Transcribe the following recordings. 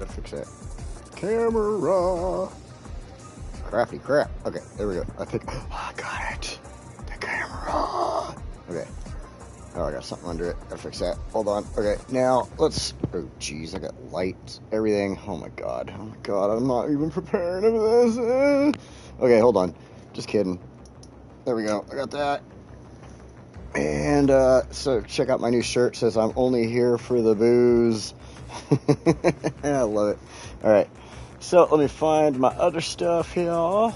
gotta fix that. Camera. Crafty crap. Okay, there we go. I think, oh, I got it. The camera. Okay. Oh, I got something under it. Gotta fix that. Hold on. Okay, now let's, oh jeez, I got lights, everything. Oh my god, I'm not even prepared for this. Okay, hold on. Just kidding. There we go. I got that. And so check out my new shirt. It says I'm only here for the booze. I love it. All right. So let me find my other stuff here. Okay,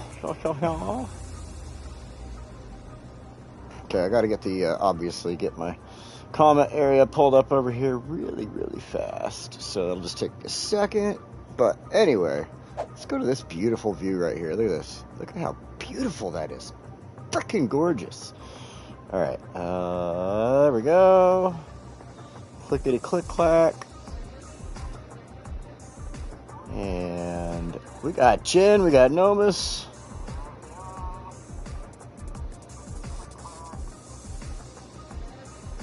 I got to get the obviously get my comment area pulled up over here really fast. So it'll just take a second. But anyway, let's go to this beautiful view right here. Look at this. Look at how beautiful that is. Freaking gorgeous. All right, there we go. Clickety click clack. And we got Jen, we got Nomus.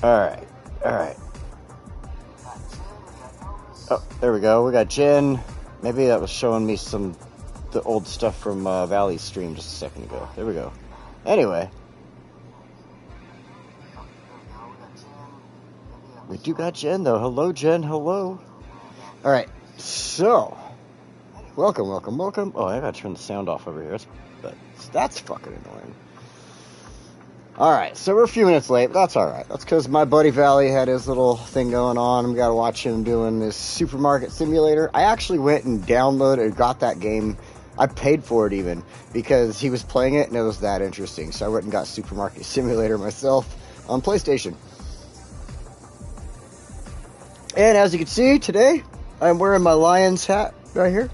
All right. Oh, there we go. We got Jen. Maybe that was showing me the old stuff from Valley's stream just a second ago. There we go. Anyway. We do got Jen, though. Hello, Jen. Hello. All right. So, welcome. Oh, I gotta turn the sound off over here. That's fucking annoying. All right. So, we're a few minutes late. That's all right. That's because my buddy Valley had his little thing going on. We gotta watch him doing this supermarket simulator. I actually went and downloaded and got that game. I paid for it even because he was playing it and it was that interesting. So, I went and got Supermarket Simulator myself on PlayStation. And as you can see, today, I'm wearing my Lions hat right here.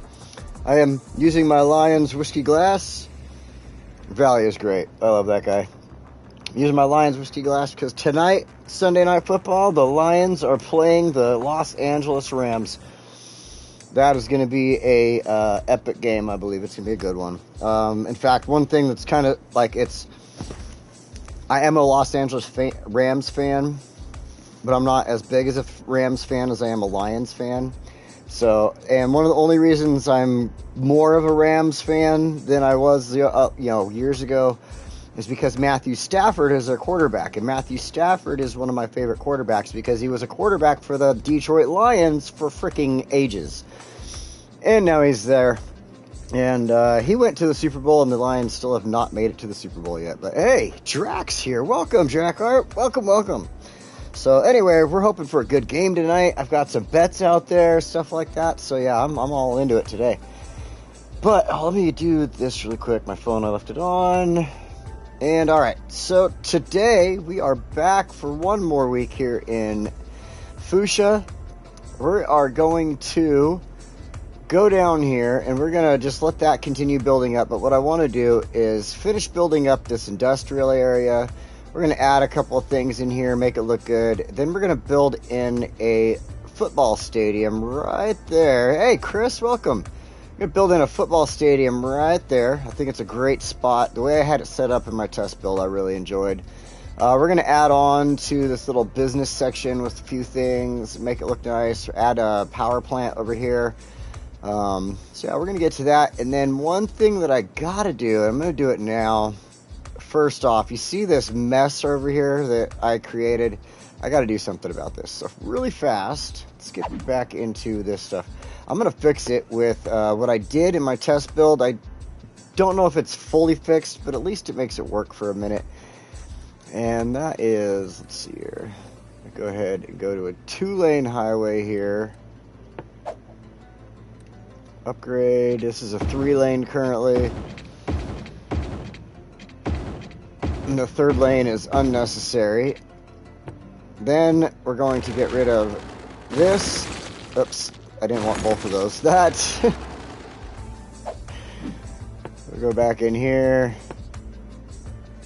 I am using my Lions whiskey glass. Valley is great. I love that guy. I'm using my Lions whiskey glass because tonight, Sunday Night Football, the Lions are playing the Los Angeles Rams. That is going to be a epic game, I believe. It's going to be a good one. In fact, one thing that's kind of like I am a Los Angeles Rams fan. But I'm not as big as a Rams fan as I am a Lions fan. So, and one of the only reasons I'm more of a Rams fan than I was, years ago, is because Matthew Stafford is their quarterback. And Matthew Stafford is one of my favorite quarterbacks because he was a quarterback for the Detroit Lions for freaking ages. And now he's there. And he went to the Super Bowl, and the Lions still have not made it to the Super Bowl yet. But hey, Drax here. Welcome, Drac Art. Welcome. So anyway, we're hoping for a good game tonight. I've got some bets out there, stuff like that. So yeah, I'm all into it today. But let me do this really quick. My phone, I left it on. And all right, so today we are back for one more week here in Foosha. We are going to go down here and we're going to just let that continue building up. But what I want to do is finish building up this industrial area. We're going to add a couple of things in here, make it look good. Then we're going to build in a football stadium right there. Hey, Chris, welcome. I'm going to build in a football stadium right there. I think it's a great spot. The way I had it set up in my test build, I really enjoyed. We're going to add on to this little business section with a few things, make it look nice. Add a power plant over here. So yeah, we're going to get to that. And then one thing that I got to do, I'm going to do it now. First off, you see this mess over here that I created? I got to do something about this. So really fast, let's get back into this stuff. I'm going to fix it with what I did in my test build. I don't know if it's fully fixed, but at least it makes it work for a minute. And that is, let's see here. Go ahead and go to a 2-lane highway here. Upgrade. This is a 3-lane currently. And the 3rd lane is unnecessary. Then we're going to get rid of this. Oops, I didn't want both of those. That. We'll go back in here.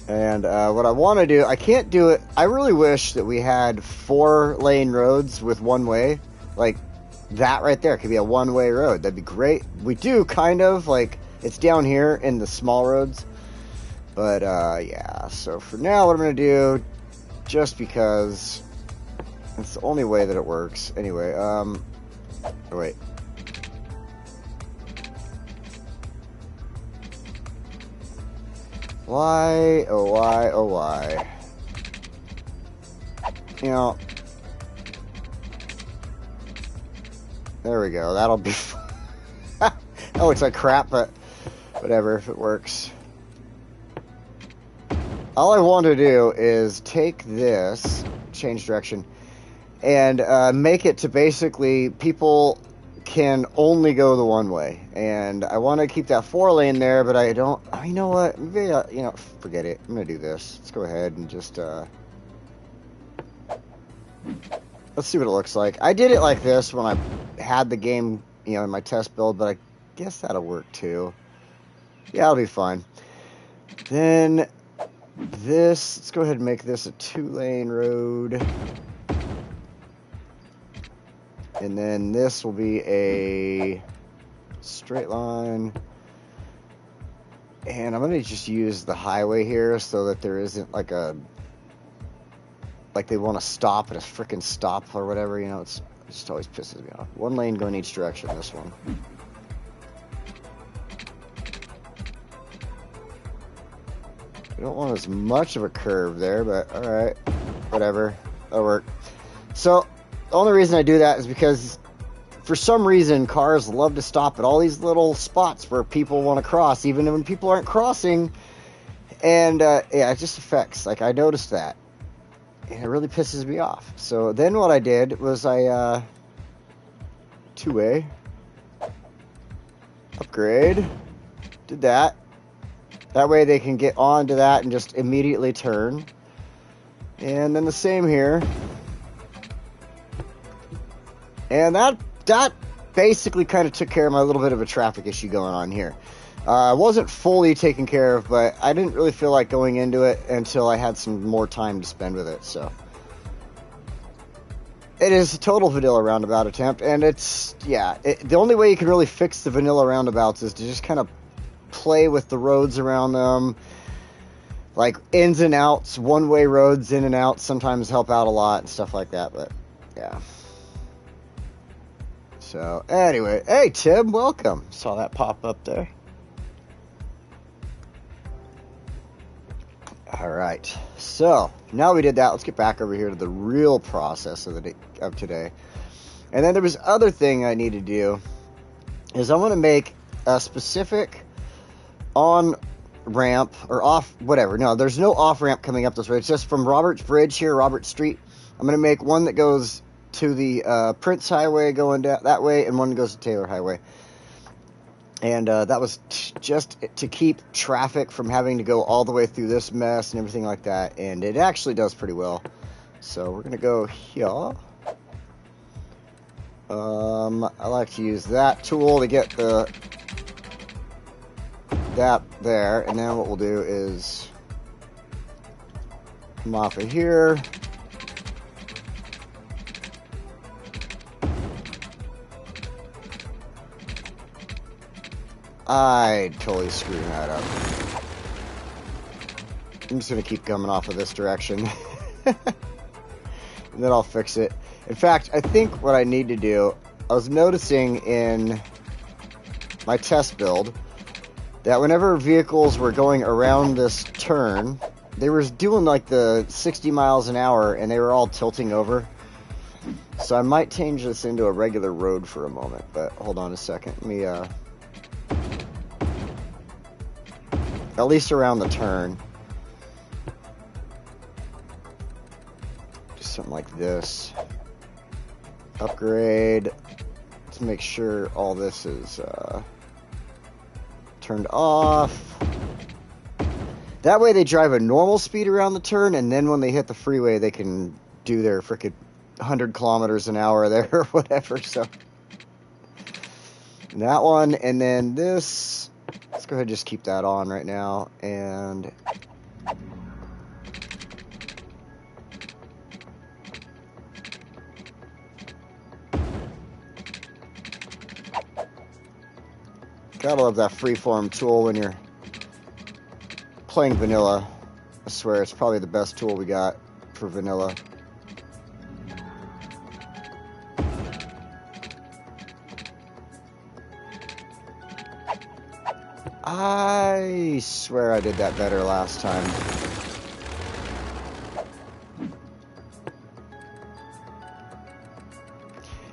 And what I want to do, I can't do it. I really wish that we had 4-lane roads with one way. Like that right there could be a one-way road. That'd be great. We do kind of, like, it's down here in the small roads. But, yeah, so for now, what I'm going to do, just because it's the only way that it works. Anyway, oh, wait. Why, oh why, oh why. You know, there we go, that'll be that looks like crap, but whatever, if it works. All I want to do is take this, change direction, and make it to basically people can only go the one way. And I want to keep that 4-lane there, but I don't, you know what, maybe, you know, forget it. I'm going to do this. Let's go ahead and just, let's see what it looks like. I did it like this when I had the game, you know, in my test build, but I guess that'll work too. Yeah, it'll be fine. Then this, let's go ahead and make this a 2-lane road. And then this will be a straight line. And I'm going to just use the highway here so that there isn't like a, like they want to stop at a freaking stop or whatever, you know, it just always pisses me off. 1 lane going each direction, this one. We don't want as much of a curve there, but alright, whatever, that'll work. So, the only reason I do that is because for some reason cars love to stop at all these little spots where people want to cross, even when people aren't crossing. And yeah, it just affects, like I noticed that. And it really pisses me off. So then what I did was I 2-way upgrade, did that. That way they can get onto that and just immediately turn. And then the same here. And that basically kind of took care of my little bit of a traffic issue going on here. It wasn't fully taken care of, but I didn't really feel like going into it until I had some more time to spend with it. So it is a total vanilla roundabout attempt, and it's, yeah, the only way you can really fix the vanilla roundabouts is to just kind of play with the roads around them. Like ins and outs, one-way roads in and out sometimes help out a lot and stuff like that, but yeah. So, anyway, hey Tim, welcome. Saw that pop up there. Alright, so, now we did that, let's get back over here to the real process of today. And then there was other thing I need to do, is I want to make a specific on-ramp, or off, whatever. No, there's no off-ramp coming up this way, it's just from Roberts Bridge here, Robert Street. I'm going to make one that goes to the Prince Highway going down that way, and one goes to Taylor Highway. And that was just to keep traffic from having to go all the way through this mess and everything like that. And it actually does pretty well. So we're going to go here. I like to use that tool to get that there. And then what we'll do is come off of here. I totally screwed that up. I'm just going to keep coming off of this direction. And then I'll fix it. In fact, I think what I need to do, I was noticing in my test build that whenever vehicles were going around this turn, they were doing like the 60 miles an hour and they were all tilting over. So I might change this into a regular road for a moment, but hold on a second. Let me, at least around the turn. Just something like this. Upgrade. Let's make sure all this is turned off. That way they drive a normal speed around the turn, and then when they hit the freeway, they can do their frickin' 100 kilometers an hour there or whatever. So that one, and then this. Let's go ahead and just keep that on right now, and gotta love that freeform tool when you're playing vanilla. I swear it's probably the best tool we got for vanilla. I swear I did that better last time.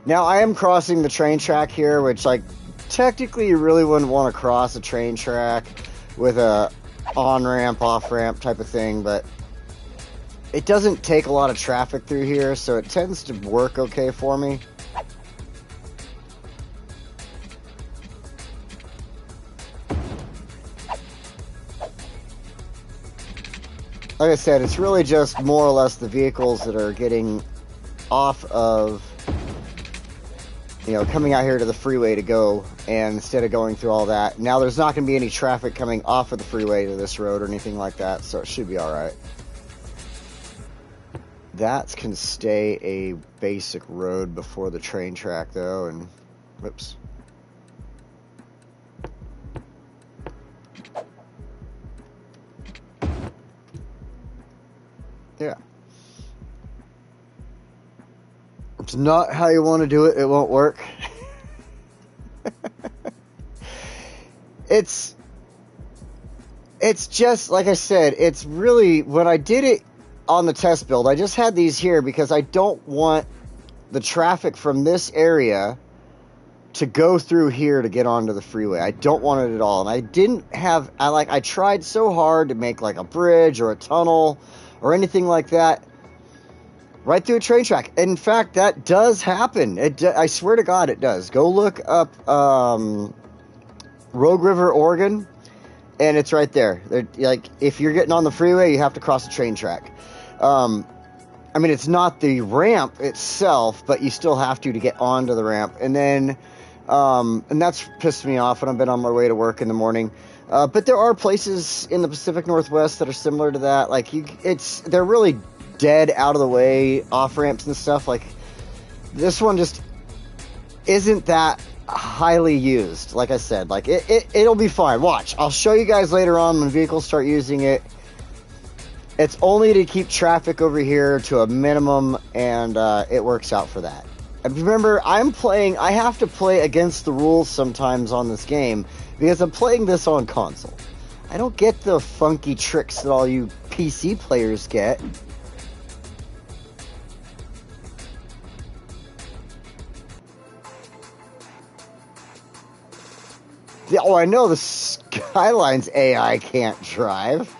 Now, I am crossing the train track here, which, like, technically you really wouldn't want to cross a train track with a on-ramp, off-ramp type of thing, but it doesn't take a lot of traffic through here, so it tends to work okay for me. Like I said, it's really just more or less the vehicles that are getting off of, you know, coming out here to the freeway to go, and instead of going through all that. Now there's not going to be any traffic coming off of the freeway to this road or anything like that, so it should be alright. That can stay a basic road before the train track though, and whoops. Yeah. It's not how you want to do it, it won't work. It's just, like I said, it's really, when I did it on the test build, I just had these here because I don't want the traffic from this area to go through here to get onto the freeway. I don't want it at all. And I didn't have, I tried so hard to make like a bridge or a tunnel or anything like that right through a train track. In fact, that does happen. I swear to God it does. Go look up Rogue River, Oregon, and it's right there. Like, if you're getting on the freeway, you have to cross a train track. I mean, it's not the ramp itself, but you still have to get onto the ramp. And then, and that's pissed me off when I've been on my way to work in the morning. But there are places in the Pacific Northwest that are similar to that. Like, they're really dead out of the way off ramps and stuff. Like, this one just isn't that highly used. Like I said, like it'll be fine. Watch, I'll show you guys later on when vehicles start using it. It's only to keep traffic over here to a minimum, and it works out for that. And remember, I have to play against the rules sometimes on this game because I'm playing this on console. I don't get the funky tricks that all you PC players get. Oh, I know the Skylines AI can't drive.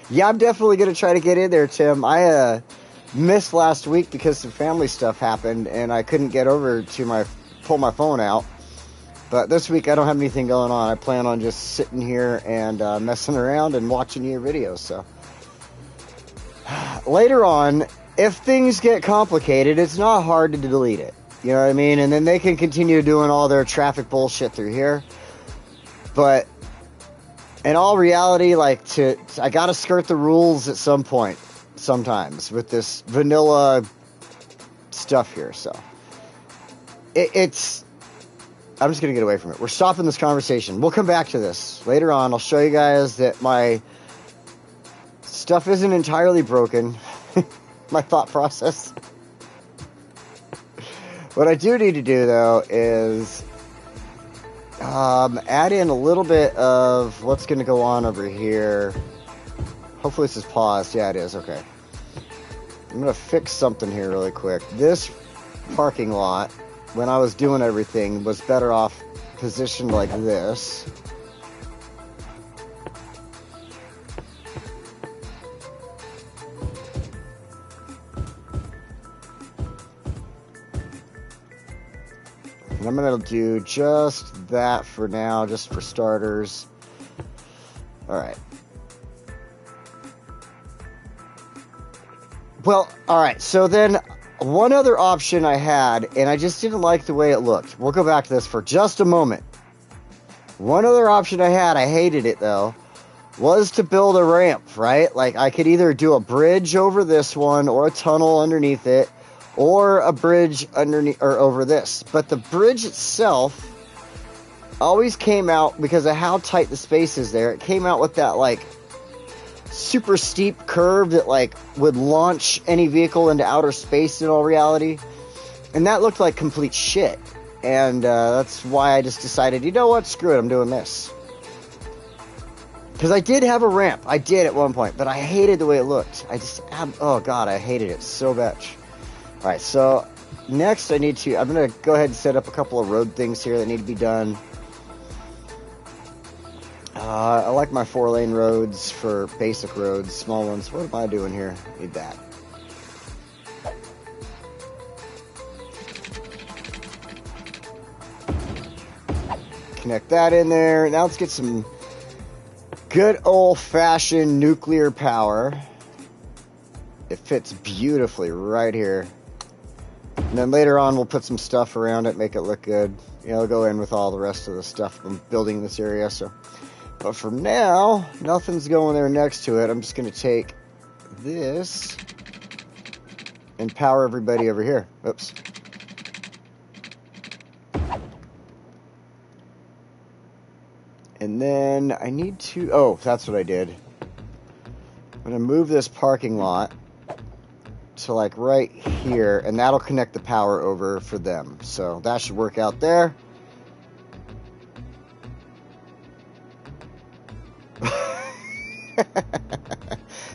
Yeah, I'm definitely going to try to get in there, Tim. I missed last week because some family stuff happened, and I couldn't get over to pull my phone out. But this week, I don't have anything going on. I plan on just sitting here and messing around and watching your videos. So later on, if things get complicated, it's not hard to delete it. You know what I mean? And then they can continue doing all their traffic bullshit through here. But in all reality, like, I gotta skirt the rules at some point, sometimes, with this vanilla stuff here, so. I'm just gonna get away from it. We're stopping this conversation. We'll come back to this later on. I'll show you guys that my stuff isn't entirely broken. My thought process. What I do need to do, though, is add in a little bit of what's going to go on over here. Hopefully this is paused. Yeah, it is. Okay. I'm going to fix something here really quick. This parking lot, when I was doing everything, was better off positioned like this. And I'm going to do just that for now, just for starters. Alright. Well, alright, so then one other option I had, and I just didn't like the way it looked. We'll go back to this for just a moment. One other option I had, I hated it though, was to build a ramp, right? Like, I could either do a bridge over this one, or a tunnel underneath it, or a bridge underneath or over this. But the bridge itself always came out, because of how tight the space is there, it came out with that like super steep curve that like would launch any vehicle into outer space in all reality. And that looked like complete shit. And that's why I just decided, you know what, screw it, I'm doing this. Because I did have a ramp. I did at one point, but I hated the way it looked. Oh god, I hated it so much. Alright, so next I'm going to go ahead and set up a couple of road things here that need to be done. I like my 4-lane roads for basic roads, small ones. What am I doing here? Need that. Connect that in there. Now let's get some good old-fashioned nuclear power. It fits beautifully right here. And then later on, we'll put some stuff around it, make it look good. You know, it'll go in with all the rest of the stuff from building this area. So, but for now, nothing's going there next to it. I'm just going to take this and power everybody over here. Oops. And then I need to... Oh, that's what I did. I'm going to move this parking lot to like right here, and that'll connect the power over for them. So that should work out there.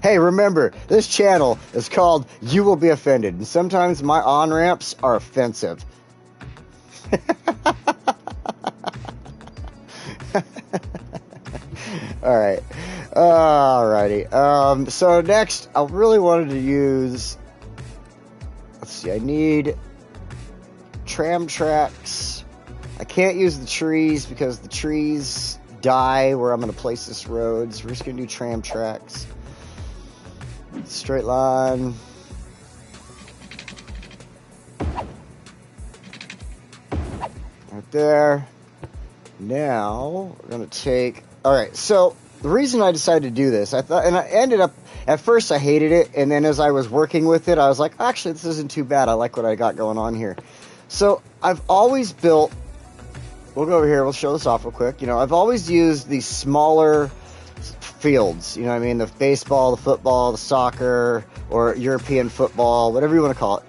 Hey, remember, this channel is called You Will Be Offended, and sometimes my on-ramps are offensive. Alrighty. So next, I really wanted to use... Let's see, I need tram tracks. I can't use the trees because the trees die where I'm going to place this road. So we're just going to do tram tracks. Straight line. Right there. Now, we're going to take... Alright, so the reason I decided to do this, I ended up... At first, I hated it, and then as I was working with it, I was like, actually, this isn't too bad. I like what I got going on here. So, I've always built... We'll go over here. We'll show this off real quick. You know, I've always used these smaller fields. You know what I mean? The baseball, the football, the soccer, or European football, whatever you want to call it.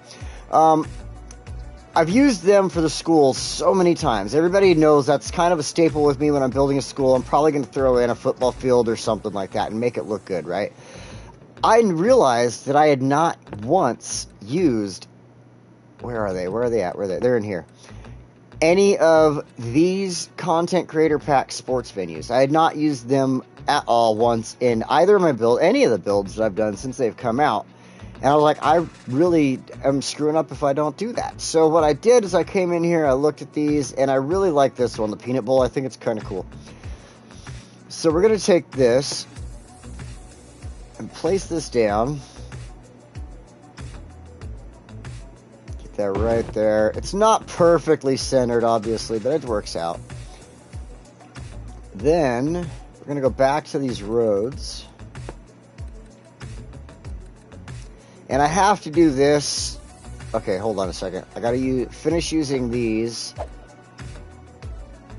I've used them for the schools so many times. Everybody knows that's kind of a staple with me when I'm building a school. I'm probably going to throw in a football field or something like that and make it look good, right? I realized that I had not once used... Where are they? Where are they at? Where are they? They're in here. Any of these content creator pack sports venues. I had not used them at all once in either of my builds, any of the builds that I've done since they've come out. And I was like, I really am screwing up if I don't do that. So what I did is I came in here, I looked at these, and I really like this one, the Peanut Bowl. I think it's kind of cool. So we're going to take this and place this down. Get that right there. It's not perfectly centered, obviously, but it works out. Then we're going to go back to these roads. And I have to do this. Okay, hold on a second. I got to finish using these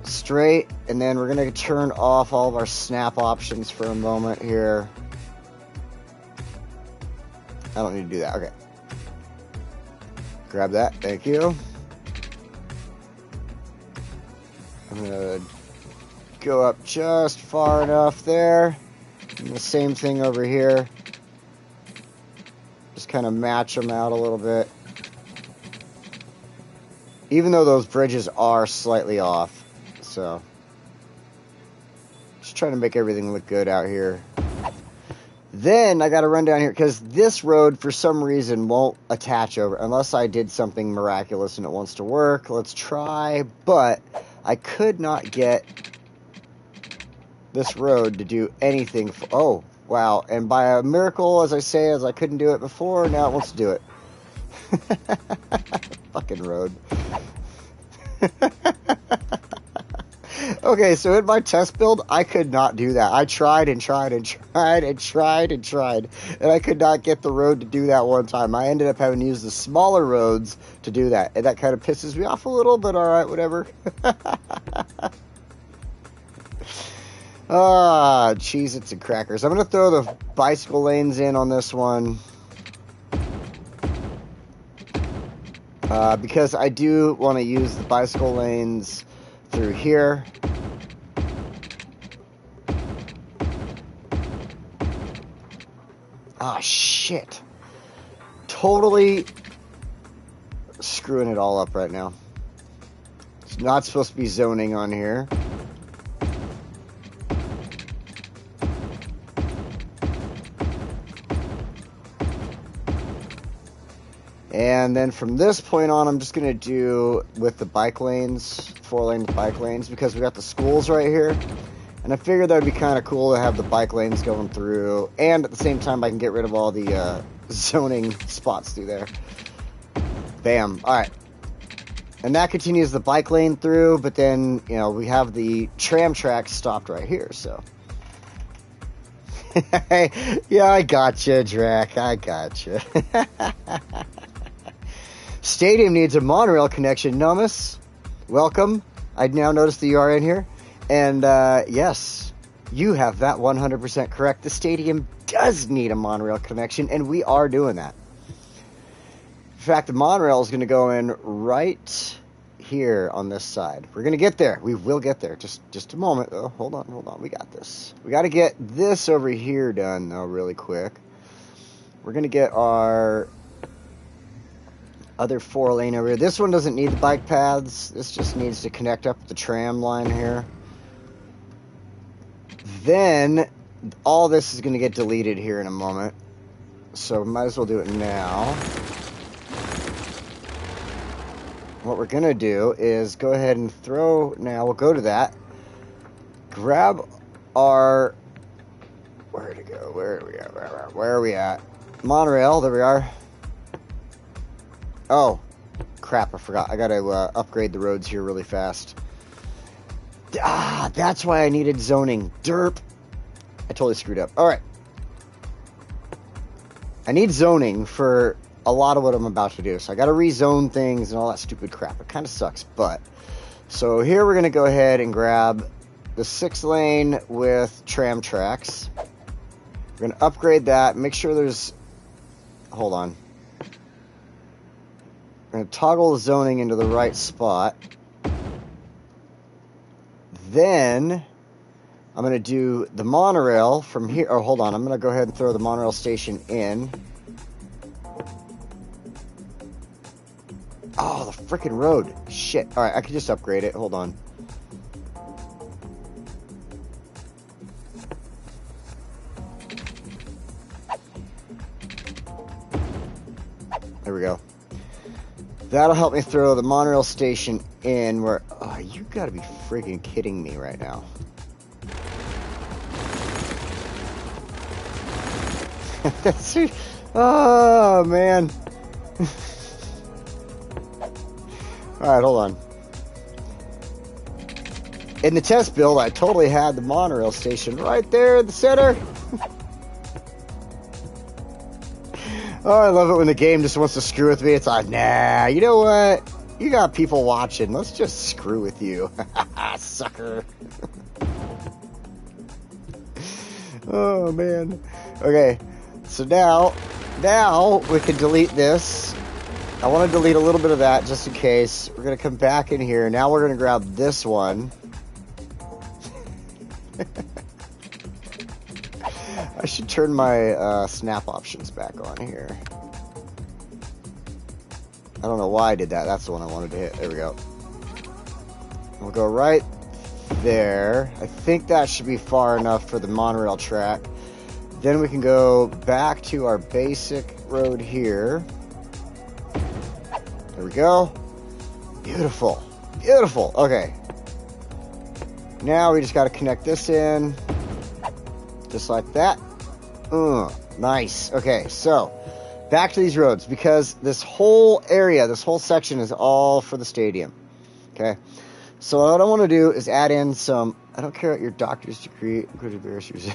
straight, and then we're going to turn off all of our snap options for a moment here. I don't need to do that. Okay. Grab that. Thank you. I'm going to go up just far enough there. And the same thing over here. Just kind of match them out a little bit. Even though those bridges are slightly off. So, just trying to make everything look good out here. Then I got to run down here because this road for some reason won't attach over unless I did something miraculous and it wants to work. Let's try, but I could not get this road to do anything. Oh, wow. And by a miracle, as I say, as I couldn't do it before, now it wants to do it. Fucking road. Okay, so in my test build, I could not do that. I tried and tried and tried and tried and tried, and I could not get the road to do that one time. I ended up having to use the smaller roads to do that, and that kind of pisses me off a little, but alright, whatever. Ah, Cheez-Its and crackers. I'm going to throw the bicycle lanes in on this one. Because I do want to use the bicycle lanes through here. Ah, shit. Totally screwing it all up right now. It's not supposed to be zoning on here. And then from this point on, I'm just going to do with the bike lanes, 4-lane bike lanes, because we got the schools right here. And I figured that would be kind of cool to have the bike lanes going through. And at the same time, I can get rid of all the zoning spots through there. Bam. All right. And that continues the bike lane through, but then, you know, we have the tram tracks stopped right here, so. Yeah, I gotcha, Drac. I gotcha. Stadium needs a monorail connection, Numus. Welcome. I now noticed that you are in here. And, yes, you have that 100% correct. The stadium does need a monorail connection, and we are doing that. In fact, the monorail is going to go in right here on this side. We're going to get there. We will get there. Just a moment. Oh, hold on. We got this. We got to get this over here done, though, really quick. We're going to get our other 4-lane over here. This one doesn't need the bike paths. This just needs to connect up with the tram line here. Then all this is going to get deleted here in a moment. So might as well do it now. What we're going to do is go ahead and throw... Now we'll go to that. Grab our... Where to go? Where are we at? Monorail. There we are. Oh, crap, I forgot. I gotta upgrade the roads here really fast. Ah, that's why I needed zoning. Derp. I totally screwed up. Alright. I need zoning for a lot of what I'm about to do. So I gotta rezone things and all that stupid crap. It kind of sucks, but... So here we're gonna go ahead and grab the 6-lane with tram tracks. We're gonna upgrade that. Make sure there's... Hold on. We're going to toggle the zoning into the right spot. Then I'm going to do the monorail from here. Oh, hold on. I'm going to go ahead and throw the monorail station in. Oh, the freaking road. Shit. All right, I can just upgrade it. Hold on. There we go. That'll help me throw the monorail station in where... Oh, you gotta be freaking kidding me right now. Oh, man. Alright, hold on. In the test build, I totally had the monorail station right there in the center. Oh, I love it when the game just wants to screw with me. It's like, nah, you know what? You got people watching. Let's just screw with you. Sucker. Oh, man. Okay, so now we can delete this. I want to delete a little bit of that just in case. We're going to come back in here. Now we're going to grab this one. I should turn my snap options back on here. I don't know why I did that. That's the one I wanted to hit. There we go. We'll go right there. I think that should be far enough for the monorail track. Then we can go back to our basic road here. There we go. Beautiful. Beautiful. Okay. Now we just got to connect this in. Just like that. Nice. Okay, so back to these roads because this whole area, this whole section is all for the stadium. Okay, so what I want to do is add in some. I don't care what your doctor's degree. Good embarrassers.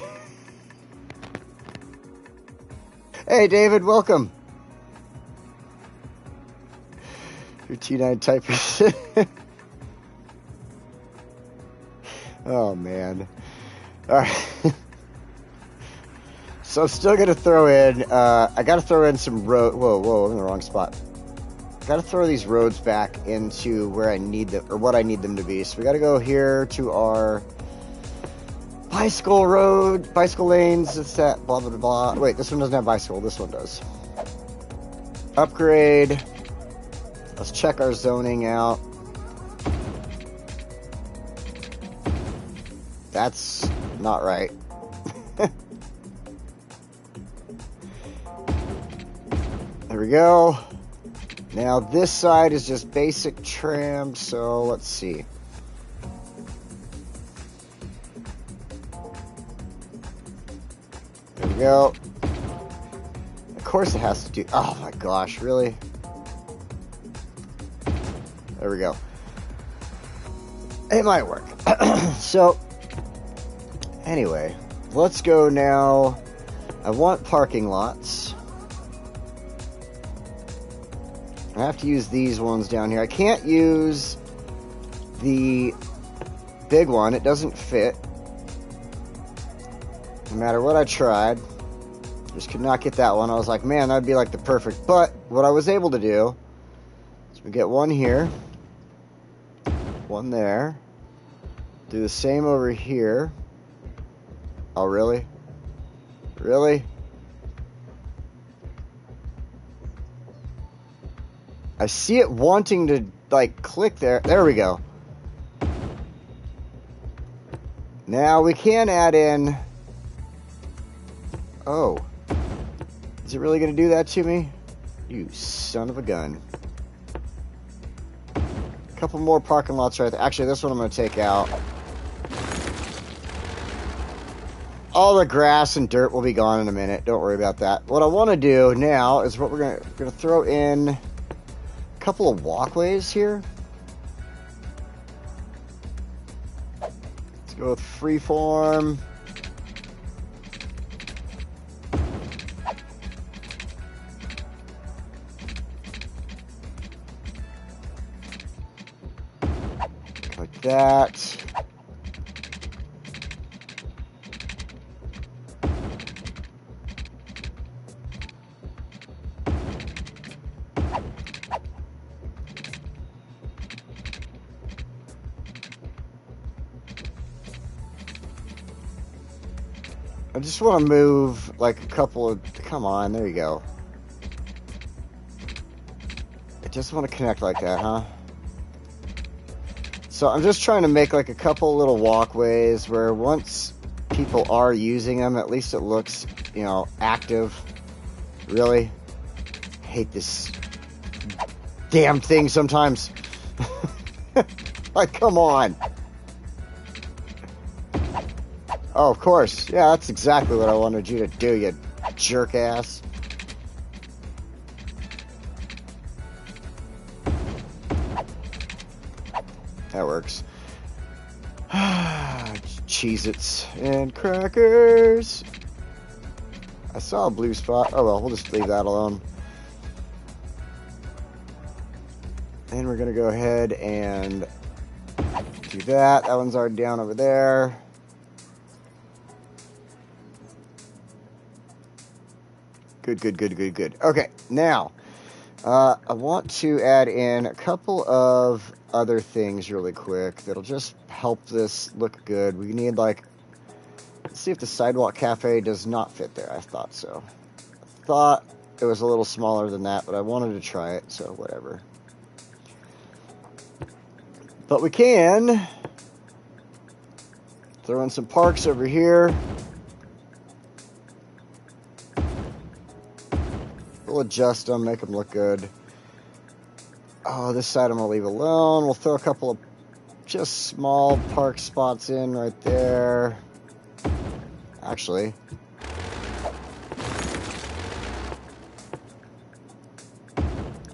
Hey, David, welcome. Your T9 typist. Oh man. All right. So I'm still going to throw in, I got to throw in some road, whoa, I'm in the wrong spot. I got to throw these roads back into where I need them, or what I need them to be. So we got to go here to our Bicycle road, bicycle lanes, it's that blah, blah, blah. Wait, this one doesn't have bicycle. This one does. Upgrade. Let's check our zoning out. That's not right. There we go. Now this side is just basic trim, so let's see. There we go. Of course it has to do... Oh my gosh, really? There we go. It might work. So, anyway, let's go now. I want parking lots. I have to use these ones down here. I can't use the big one. It doesn't fit. No matter what I tried. Just could not get that one. I was like, man, that'd be like the perfect. But what I was able to do is we get one here. One there. Do the same over here. Oh, really? Really? I see it wanting to, like, click there. There we go. Now we can add in... Oh. Is it really going to do that to me? You son of a gun. A couple more parking lots right there. Actually, this one I'm going to take out. All the grass and dirt will be gone in a minute. Don't worry about that. What I want to do now is what we're going to throw in a couple of walkways here. Let's go with freeform. Like that. I just want to move like a couple of... Come on, there you go. I just want to connect like that, huh? So I'm just trying to make like a couple little walkways where once people are using them, at least it looks, you know, active. Really? I hate this damn thing sometimes. Like, come on. Oh, of course. Yeah, that's exactly what I wanted you to do, you jerk ass. That works. Cheez-Its and crackers. I saw a blue spot. Oh well, we'll just leave that alone. And we're gonna go ahead and do that. That one's already down over there. Good. Okay, now, I want to add in a couple of other things really quick that'll just help this look good. We need, like, let's see if the sidewalk cafe does not fit there. I thought so. I thought it was a little smaller than that, but I wanted to try it, so whatever. But we can throw in some parks over here. We'll adjust them, make them look good. Oh, this side I'm going to leave alone. We'll throw a couple of just small park spots in right there. Actually. I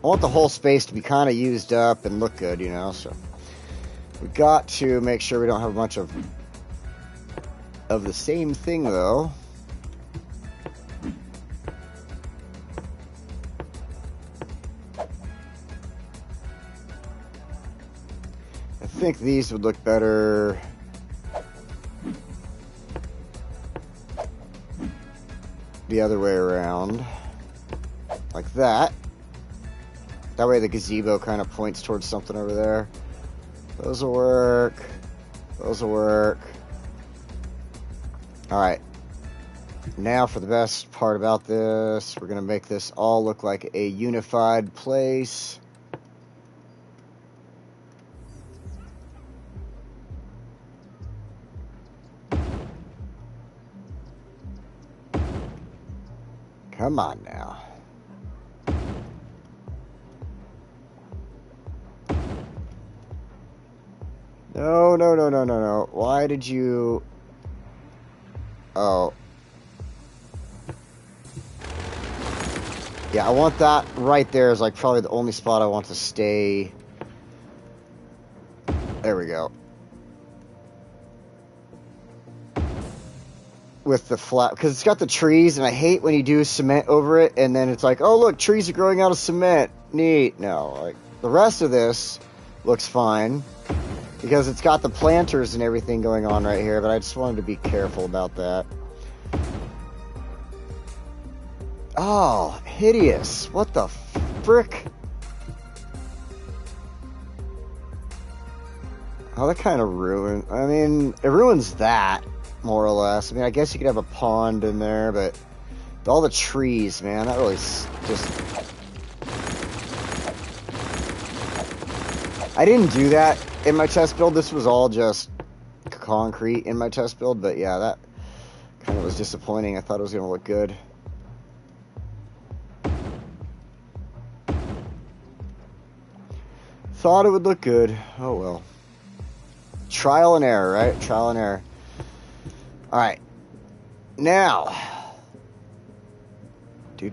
want the whole space to be kind of used up and look good, you know, so. We've got to make sure we don't have a bunch of the same thing, though. I think these would look better the other way around, like that. That way the gazebo kind of points towards something over there. Those will work. Those will work. Alright. Now for the best part about this, we're going to make this all look like a unified place. Come on now. No, no, no, no, no, no. Why did you... Oh. Yeah, I want that right there is like probably the only spot I want to stay. There we go. With the flat, because it's got the trees, and I hate when you do cement over it, and then it's like, oh look, trees are growing out of cement. Neat. No, like the rest of this looks fine because it's got the planters and everything going on right here. But I just wanted to be careful about that. Oh, hideous! What the frick? Oh, that kind of ruined. I mean, it ruins that. More or less. I mean, I guess you could have a pond in there, but all the trees, man, that really just... I didn't do that in my test build. This was all just concrete in my test build, but yeah, that kind of was disappointing. I thought it was going to look good. Thought it would look good. Oh, well. Trial and error, right? Trial and error. Alright, now, okay,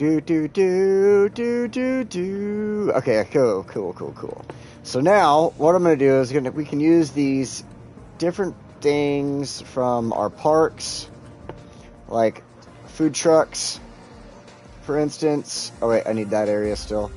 cool. So now, what I'm going to do is we can use these different things from our parks, like food trucks, for instance. Oh wait, I need that area still.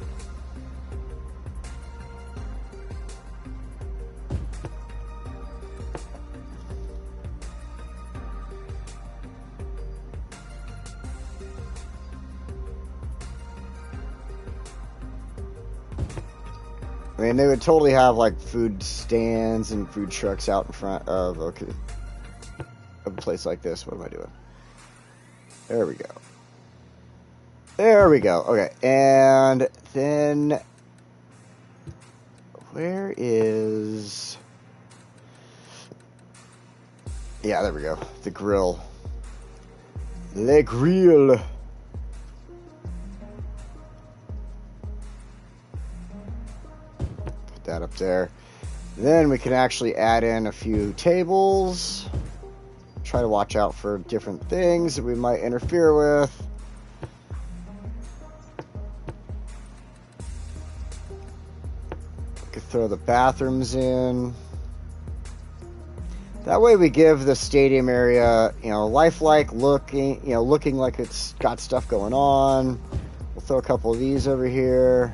I mean, they would totally have, like, food stands and food trucks out in front of, okay, of a place like this. What am I doing? There we go. There we go. Okay, and then, where is, yeah, there we go. The grill. Le grill. That up there. Then we can actually add in a few tables. Try to watch out for different things that we might interfere with. We could throw the bathrooms in. That way we give the stadium area, you know, lifelike looking, you know, looking like it's got stuff going on. We'll throw a couple of these over here.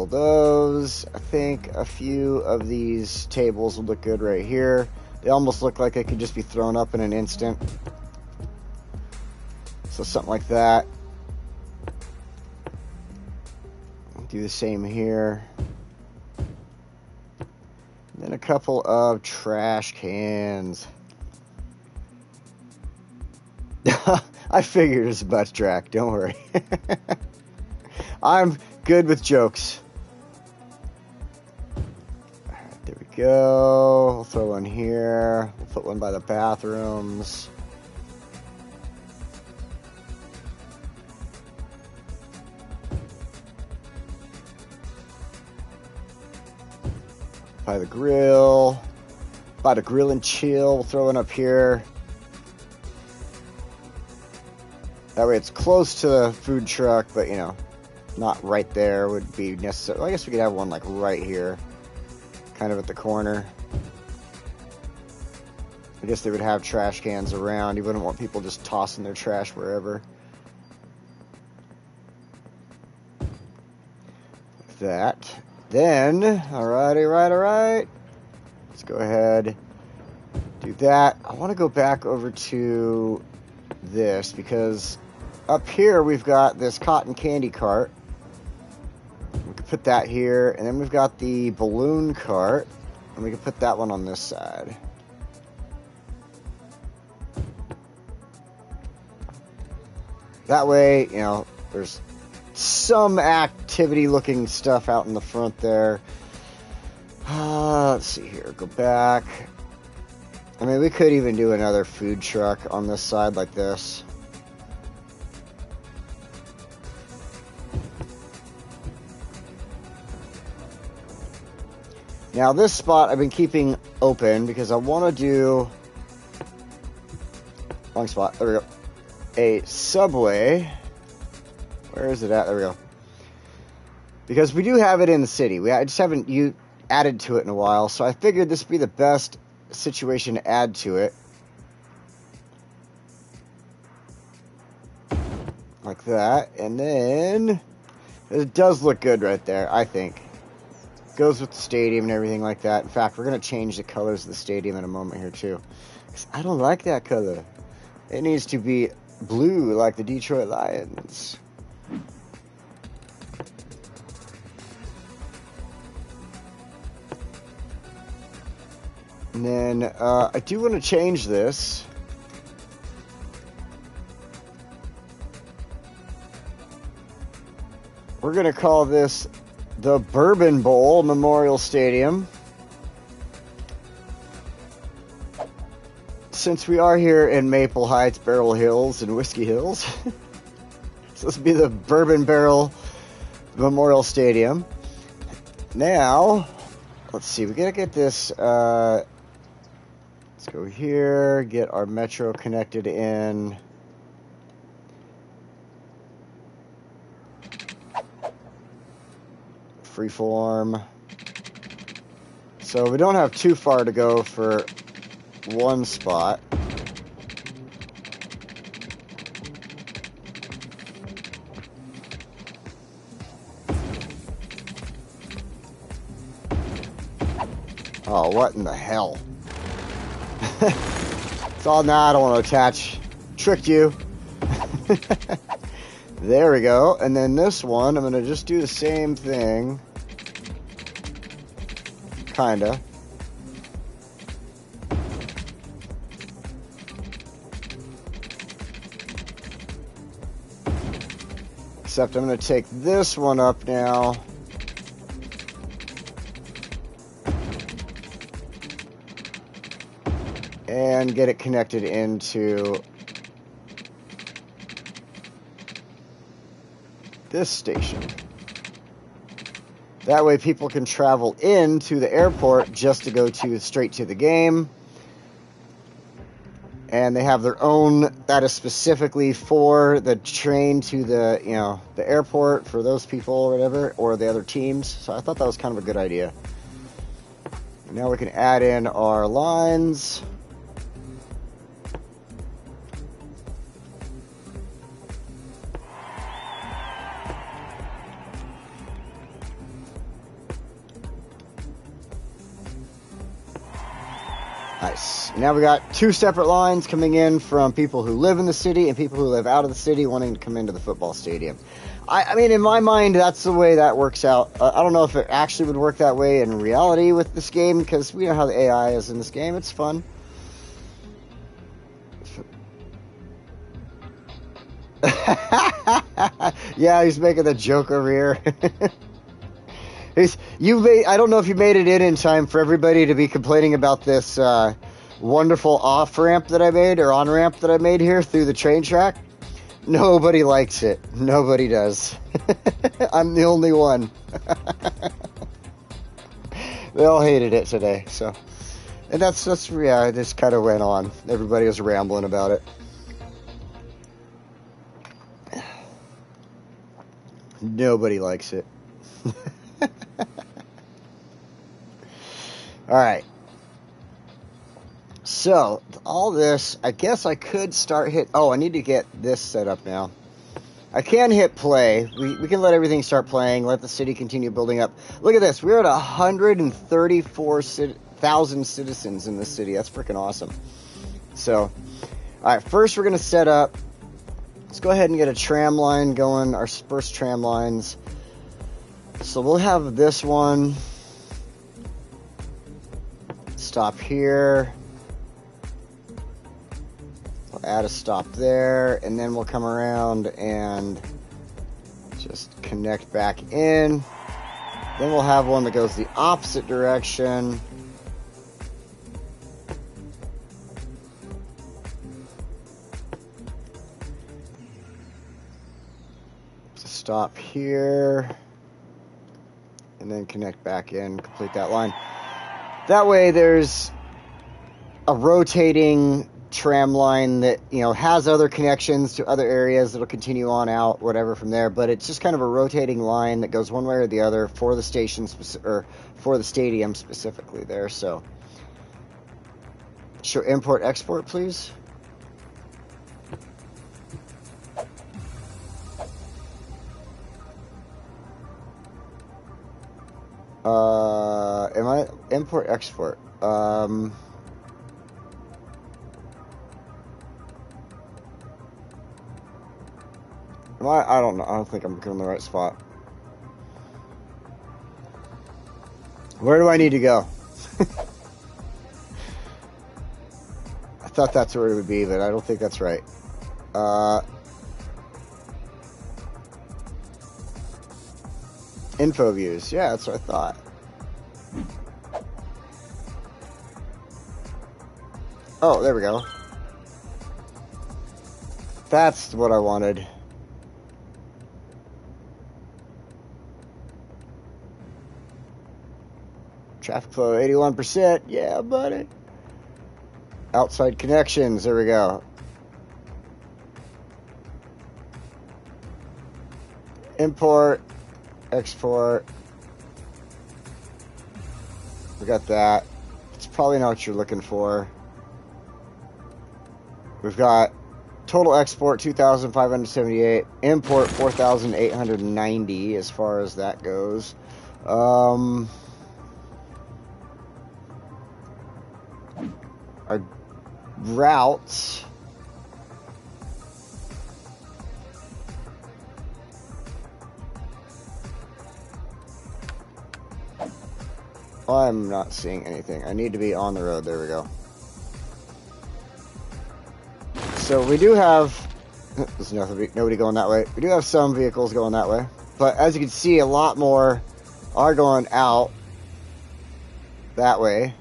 Those. I think a few of these tables will look good right here. They almost look like they could just be thrown up in an instant. So something like that. Do the same here. And then a couple of trash cans. I figured as much, Drac. Don't worry. I'm good with jokes. Alright, there we go. We'll throw one here. We'll put one by the bathrooms. By the grill. By the grill and chill. We'll throw one up here. That way it's close to the food truck, but you know, not right there would be necessary. Well, I guess we could have one like right here, kind of at the corner. I guess they would have trash cans around. You wouldn't want people just tossing their trash wherever. Like that. Then, alright. Let's go ahead, do that. I want to go back over to this because up here we've got this cotton candy cart. put that here, and then we've got the balloon cart, and we can put that one on this side. That way, you know, there's some activity-looking stuff out in the front there. Let's see here. Go back. I mean, we could even do another food truck on this side like this. Now, this spot I've been keeping open because I want to do... Wrong spot. There we go. A subway. Where is it at? There we go. Because we do have it in the city. I just haven't added to it in a while, so I figured this would be the best situation to add to it. Like that. And then... It does look good right there, I think. Goes with the stadium and everything like that. In fact, we're going to change the colors of the stadium in a moment here, too. Because I don't like that color. It needs to be blue like the Detroit Lions. And then I do want to change this. We're going to call this the Bourbon Bowl Memorial Stadium. Since we are here in Maple Heights, Barrel Hills, and Whiskey Hills. So this will be the Bourbon Barrel Memorial Stadium. Now, let's see, we gotta get this, let's go here, get our Metro connected in. Freeform. So we don't have too far to go for one spot. Oh, what in the hell? It's all now I don't want to attach. Tricked you. There we go. And then this one, I'm going to just do the same thing. Kinda. Except I'm going to take this one up now. And get it connected into this station. That way people can travel into the airport just to go straight to the game. And they have their own that is specifically for the train to the, you know, the airport for those people or whatever, or the other teams. So I thought that was kind of a good idea. And now we can add in our lines. Nice. Now we got two separate lines coming in from people who live in the city and people who live out of the city wanting to come into the football stadium. I mean, in my mind, that's the way that works out. I don't know if it actually would work that way in reality with this game, because we know how the AI is in this game. It's fun. Yeah, he's making the joke over here. I don't know if you made it in time for everybody to be complaining about this wonderful off-ramp that I made, or on-ramp that I made here through the train track. Nobody likes it. Nobody does. I'm the only one. They all hated it today, so. And that's yeah, it just kind of went on. Everybody was rambling about it. Nobody likes it. Alright. So, all this, I guess I could start I need to get this set up now. I can hit play. We can let everything start playing, let the city continue building up. Look at this. We're at 134,000 citizens in this city. That's freaking awesome. So, alright, first we're going to set up. Let's go ahead and get a tram line going, our first tram lines. So we'll have this one stop here. We'll add a stop there, and then we'll come around and just connect back in. Then we'll have one that goes the opposite direction. Stop here. And then connect back in, complete that line. That way there's a rotating tram line that, you know, has other connections to other areas that'll continue on out, whatever from there, but it's just kind of a rotating line that goes one way or the other for the station or for the stadium specifically there. So show import export, please. Am I import export? I don't know. I don't think I'm in the right spot. Where do I need to go? I thought that's where it would be, but I don't think that's right. Info views. Yeah, that's what I thought. Oh, there we go. That's what I wanted. Traffic flow 81%. Yeah, buddy. Outside connections. There we go. Import. Export. We got that. It's probably not what you're looking for. We've got total export 2,578. Import 4,890 as far as that goes. Our routes. I'm not seeing anything. I need to be on the road. There we go. So we do have, there's nobody going that way. We do have some vehicles going that way. But as you can see, a lot more are going out that way.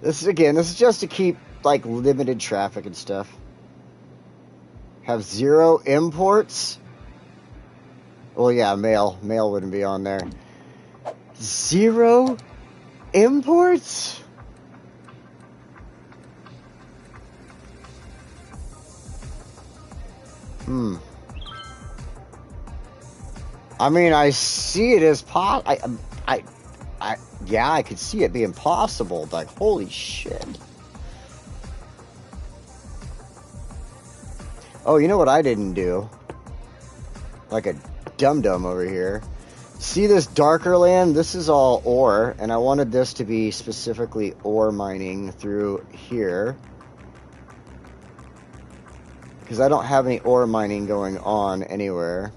This is just to keep, like, limited traffic and stuff. Have 0 imports. Well, yeah, mail. Mail wouldn't be on there. 0 imports? I mean, I see it as yeah, I could see it being possible. Like, holy shit. Oh, you know what I didn't do? Like a dum-dum over here. See this darker land? This is all ore, and I wanted this to be specifically ore mining through here. Because I don't have any ore mining going on anywhere.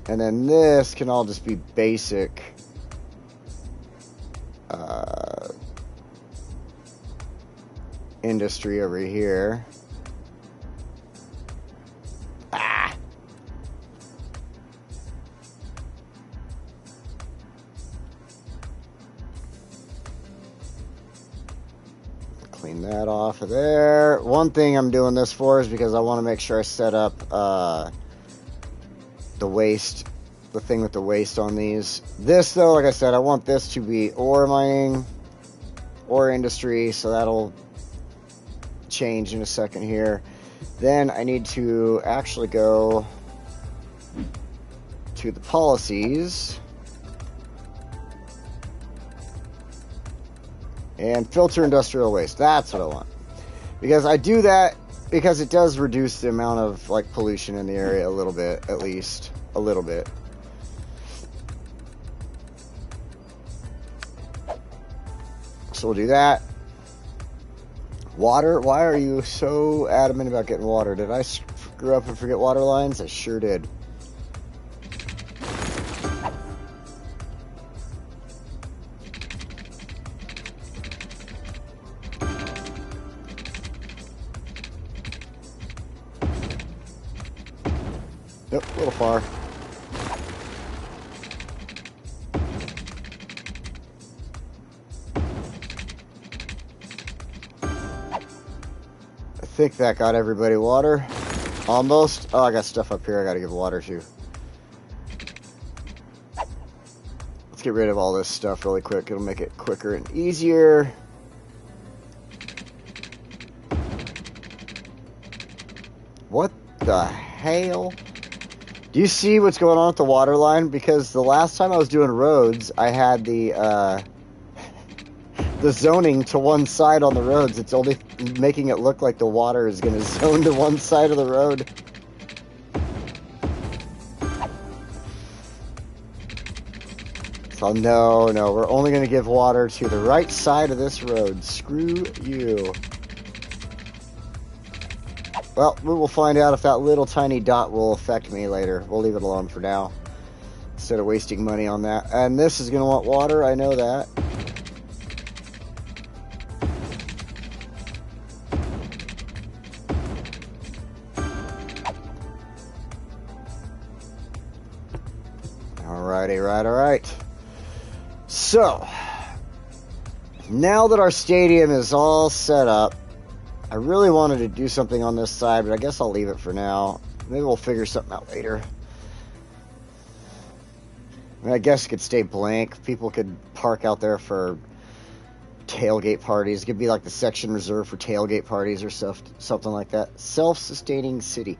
And then this can all just be basic industry over here. Clean that off of there. One thing I'm doing this for is because I want to make sure I set up the waste, the thing with the waste on these. This, though, like I said, I want this to be ore mining, ore industry, so that'll change in a second here. Then I need to actually go to the policies and filter industrial waste. That's what I want. Because I do that because it does reduce the amount of, like, pollution in the area a little bit, at least a little bit. So we'll do that. Water? Why are you so adamant about getting water? Did I screw up and forget water lines? I sure did. Nope, a little far. I think that got everybody water. Almost. Oh, I got stuff up here I gotta give water to. Let's get rid of all this stuff really quick. It'll make it quicker and easier. What the hell? Do you see what's going on with the water line? Because the last time I was doing roads, I had the zoning to one side on the roads. It's only making it look like the water is going to zone to one side of the road. So no, we're only going to give water to the right side of this road. Screw you. Well, we will find out if that little tiny dot will affect me later. We'll leave it alone for now, instead of wasting money on that. And this is going to want water, I know that. Alright. So, now that our stadium is all set up, I really wanted to do something on this side, but I guess I'll leave it for now. Maybe we'll figure something out later. I mean, I guess it could stay blank. People could park out there for tailgate parties. It could be like the section reserved for tailgate parties or stuff, something like that. Self-sustaining city.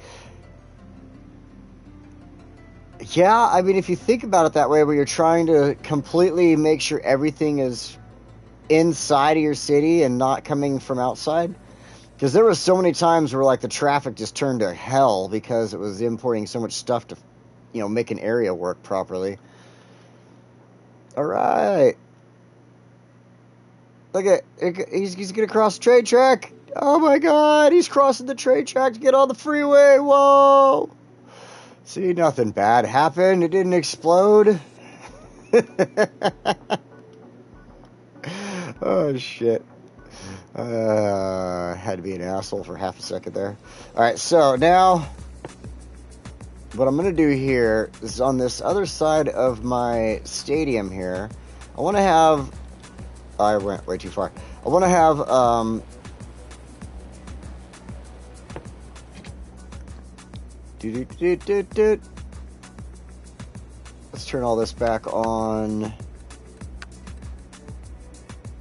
Yeah, I mean, if you think about it that way, where you're trying to completely make sure everything is inside of your city and not coming from outside. Because there was so many times where, like, the traffic just turned to hell because it was importing so much stuff to, make an area work properly. All right. Look at, he's going to cross the train track. Oh, my God. He's crossing the train track to get on the freeway. Whoa. See, nothing bad happened. It didn't explode. Oh, shit. Had to be an asshole for half a second there. Alright, so now what I'm going to do here is on this other side of my stadium here, I want to have... I went way too far. I want to have... Let's turn all this back on.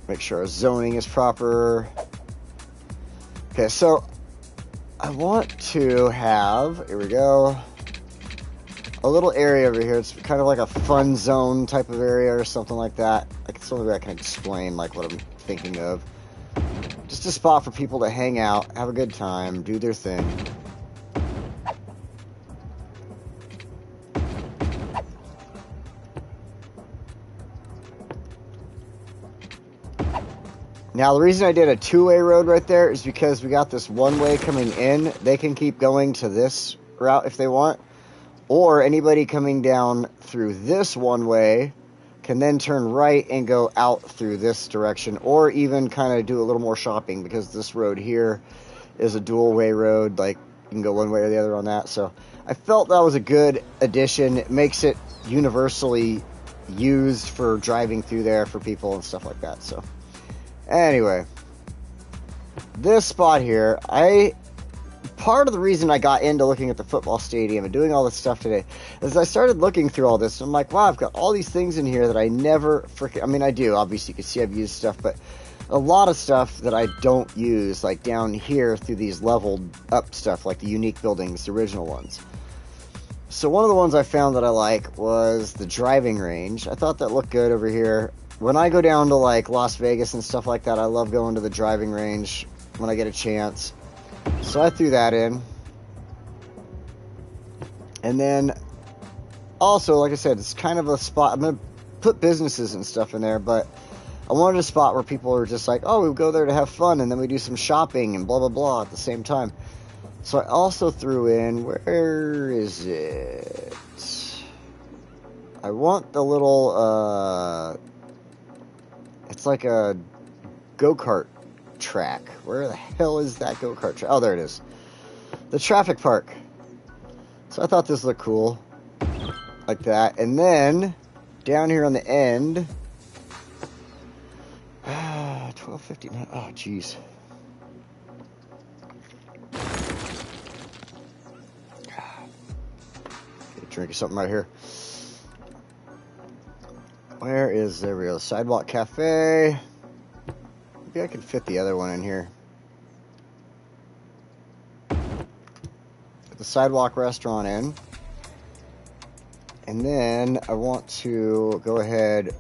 Make sure our zoning is proper. Okay, so I want to have, here we go, a little area over here. It's kind of like a fun zone type of area or something like that. Like, it's the only way I can explain like what I'm thinking of. Just a spot for people to hang out, have a good time, do their thing. Now, the reason I did a two-way road right there is because we got this one-way coming in. They can keep going to this route if they want. Or anybody coming down through this one-way can then turn right and go out through this direction. Or even kind of do a little more shopping, because this road here is a dual-way road. Like, you can go one way or the other on that. So I felt that was a good addition. It makes it universally used for driving through there for people and stuff like that. So... anyway, this spot here, part of the reason I got into looking at the football stadium and doing all this stuff today is I started looking through all this. And I'm like, wow, I've got all these things in here that I never freaking... I mean, I do. Obviously, you can see I've used stuff, but a lot of stuff that I don't use, like down here through these leveled up stuff, like the unique buildings, the original ones. So one of the ones I found that I like was the driving range. I thought that looked good over here. When I go down to, like, Las Vegas and stuff like that, I love going to the driving range when I get a chance. So I threw that in. And then, also, like I said, it's kind of a spot. I'm going to put businesses and stuff in there, but I wanted a spot where people are just like, oh, we go there to have fun, and then we do some shopping and blah, blah, blah at the same time. So I also threw in, where is it? I want the little, it's like a go-kart track. Where the hell is that go-kart track? Oh, there it is. The traffic park. So I thought this looked cool. Like that. And then, down here on the end... 12:59. Oh, jeez. Drinking something right here. Where is, there we go, Sidewalk Cafe. Maybe I could fit the other one in here. Put the Sidewalk Restaurant in. And then I want to go ahead.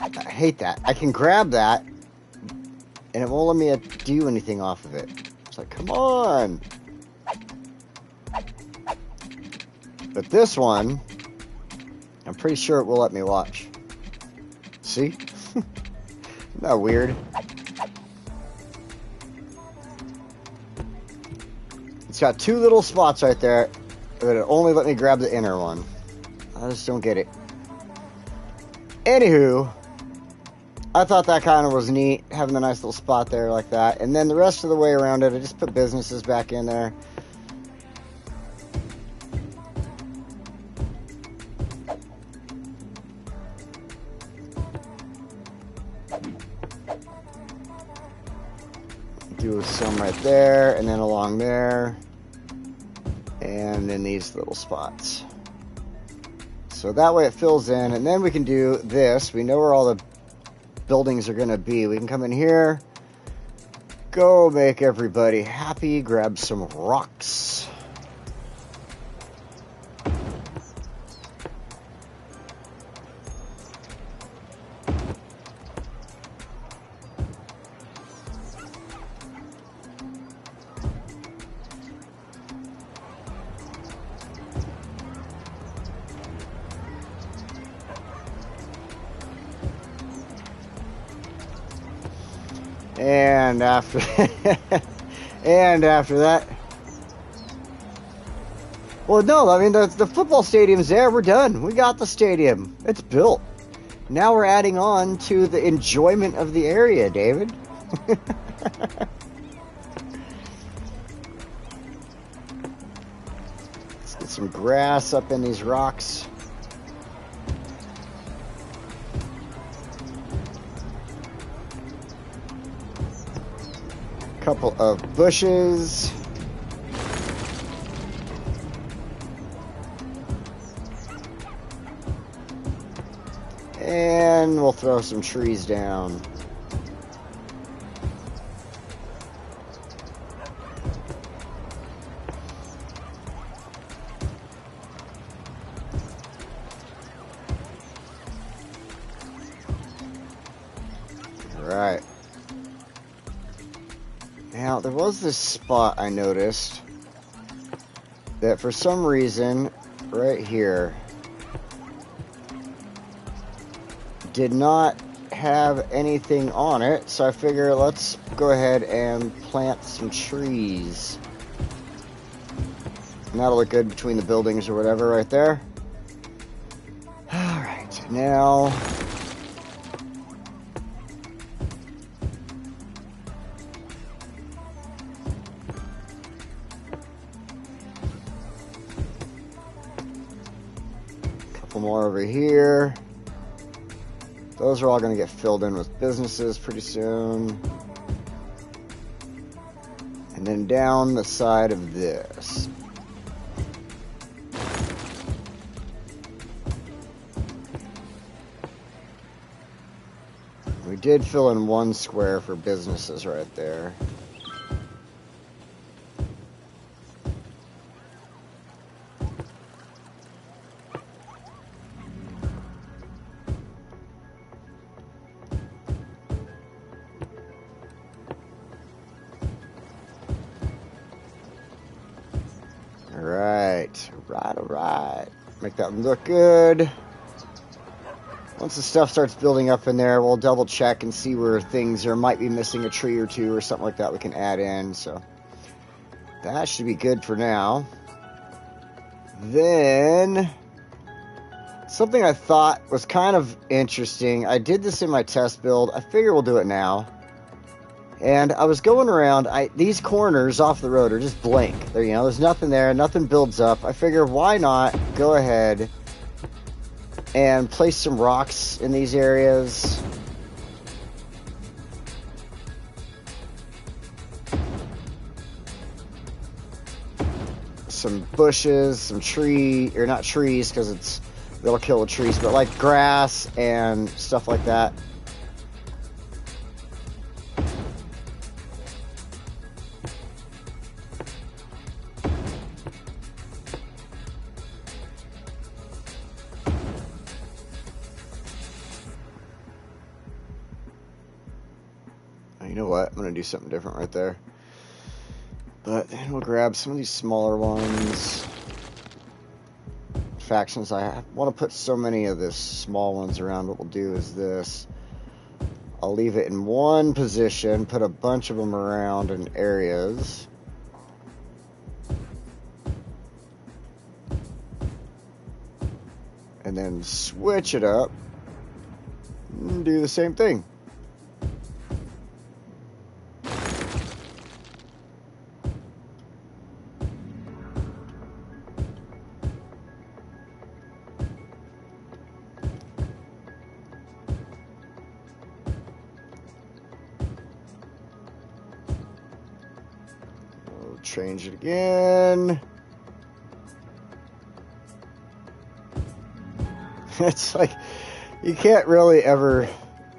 I hate that. I can grab that and it won't let me do anything off of it. It's like, come on. But this one, I'm pretty sure it will let me watch. See? Isn't that weird? It's got two little spots right there, but it only let me grab the inner one. I just don't get it. Anywho, I thought that kind of was neat, having a nice little spot there like that. And then the rest of the way around it, I just put businesses back in there. Do some right there, and then along there, and then these little spots. So that way it fills in, and then we can do this. We know where all the buildings are going to be. We can come in here, go make everybody happy, grab some rocks. And after and after that, well, no, I mean the football stadium's there. We're done. We got the stadium. It's built. Now we're adding on to the enjoyment of the area, David. Let's get some grass up in these rocks. Couple of bushes. And we'll throw some trees down. All right. Now, there was this spot I noticed that for some reason, right here, did not have anything on it, so I figure let's go ahead and plant some trees. And that'll look good between the buildings or whatever right there. Alright, now... couple more over here. Those are all going to get filled in with businesses pretty soon. And then down the side of this. We did fill in one square for businesses right there. Alright. Make that look good. Once the stuff starts building up in there, we'll double check and see where things are. Might be missing a tree or two or something like that we can add in. So that should be good for now. Then something I thought was kind of interesting. I did this in my test build. I figure we'll do it now. And I was going around, these corners off the road are just blank. There, there's nothing there, nothing builds up. I figure, why not go ahead and place some rocks in these areas. Some bushes, some tree, or not trees, because they'll kill the trees, but like grass and stuff like that. You know what? I'm going to do something different right there. But then we'll grab some of these smaller ones. Factions. I want to put so many of the small ones around. What we'll do is this. I'll leave it in one position, put a bunch of them around in areas. And then switch it up and do the same thing. Change it again. It's like you can't really ever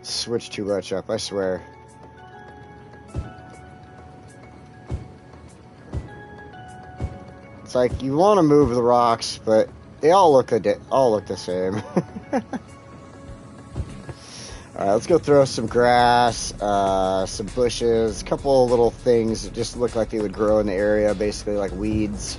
switch too much up, I swear. It's like you want to move the rocks, but they all look the same. Alright, let's go throw some grass, some bushes, a couple of little things that just look like they would grow in the area, basically like weeds.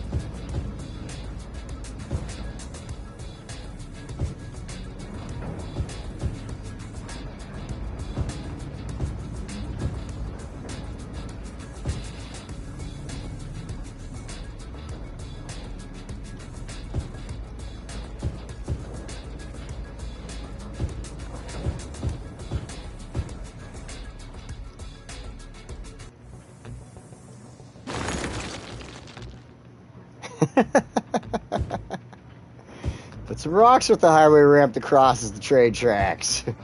Put some rocks with the highway ramp that crosses the train tracks. If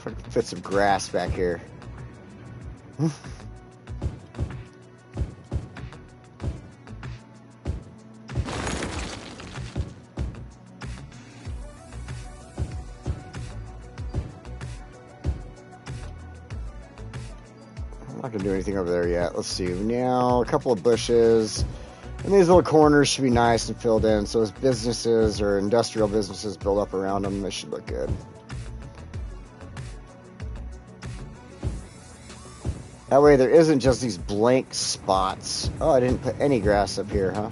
I can fit some grass back here. I'm not going to do anything over there yet. Let's see. Now, a couple of bushes. And these little corners should be nice and filled in. So as businesses or industrial businesses build up around them, they should look good. That way there isn't just these blank spots. Oh, I didn't put any grass up here, huh?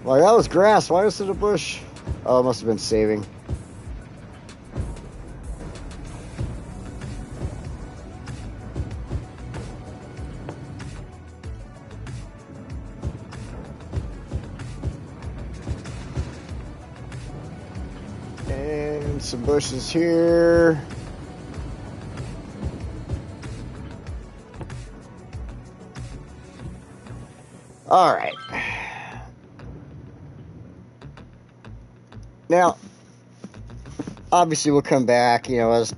Well, that was grass. Why was it a bush? Oh, it must have been saving. And some bushes here. All right. Now, obviously we'll come back, as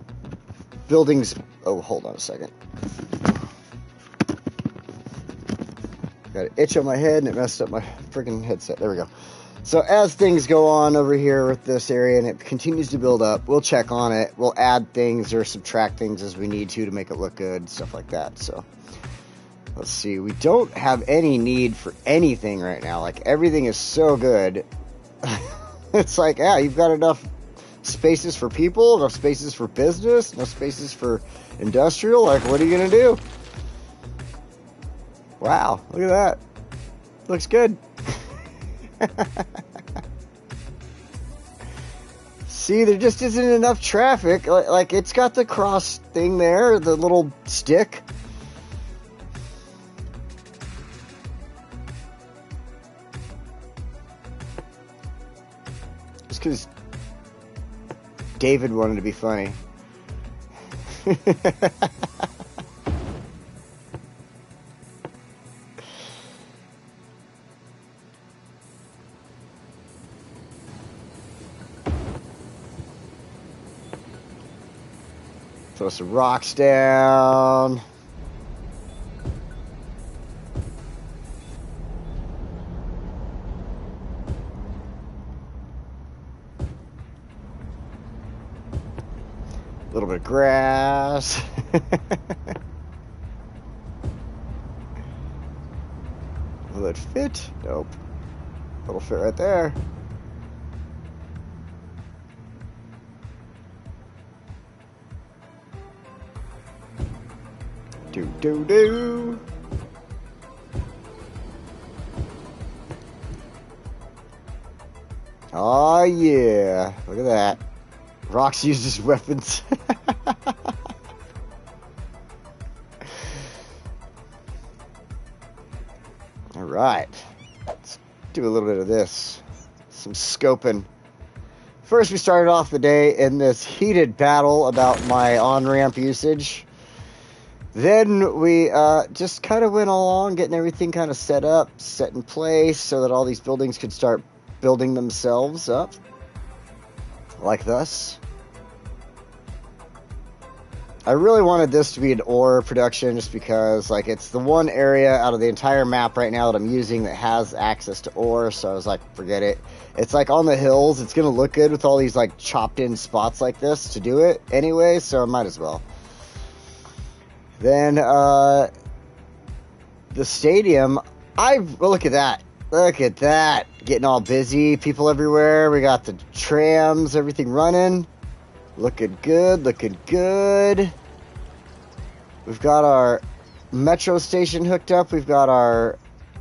buildings... Oh, hold on a second. Got an itch on my head and it messed up my freaking headset. There we go. So as things go on over here with this area and it continues to build up, we'll check on it. We'll add things or subtract things as we need to make it look good, stuff like that. So let's see. We don't have any need for anything right now. Like, everything is so good. It's like, yeah, you've got enough spaces for people, enough spaces for business, enough spaces for industrial. Like, what are you going to do? Wow, look at that. Looks good. See, there just isn't enough traffic. Like, it's got the cross thing there, the little stick. Just because David wanted to be funny. Throw some rocks down. A little bit of grass. Will it fit? Nope. It'll fit right there. Do. Oh yeah, look at that. Rocks used as weapons. All right, let's do a little bit of this. Some scoping. First, we started off the day in this heated battle about my on-ramp usage. Then we just kind of went along, getting everything kind of set up, set in place, so that all these buildings could start building themselves up, like thus. I really wanted this to be an ore production, just because, like, it's the one area out of the entire map right now that I'm using that has access to ore, so I was like, forget it. It's, like, on the hills. It's going to look good with all these, like, chopped-in spots like this to do it anyway, so I might as well. Then, the stadium, look at that. Look at that. Getting all busy. People everywhere. We got the trams, everything running. Looking good, looking good. We've got our metro station hooked up. We've got our...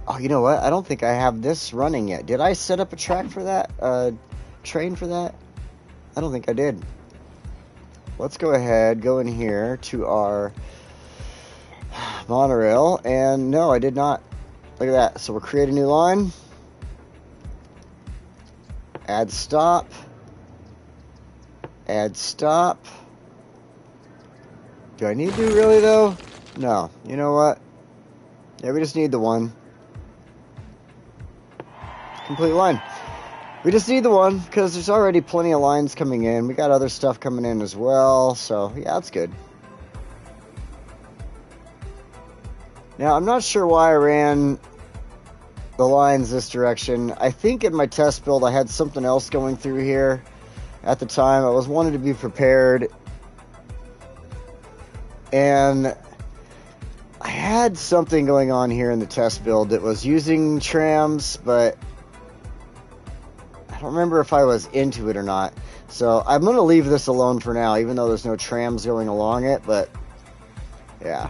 Oh, you know what? I don't think I have this running yet. Did I set up a track for that? Train for that? I don't think I did. Let's go ahead, go in here to our... monorail, and no, I did not. Look at that. So we'll create a new line, add stop, add stop. Do I need to really though? No. You know what? Yeah, we just need the one complete line. We just need the one because there's already plenty of lines coming in. We got other stuff coming in as well, so yeah, that's good. Now, I'm not sure why I ran the lines this direction. I think in my test build I had something else going through here at the time. I was wanting to be prepared. And I had something going on here in the test build that was using trams, but I don't remember if I was into it or not. So I'm going to leave this alone for now, even though there's no trams going along it, but yeah.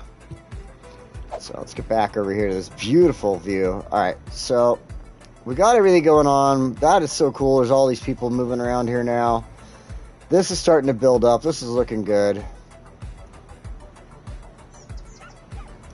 So let's get back over here to this beautiful view. Alright, so we got everything going on. That is so cool. There's all these people moving around here now. This is starting to build up. This is looking good.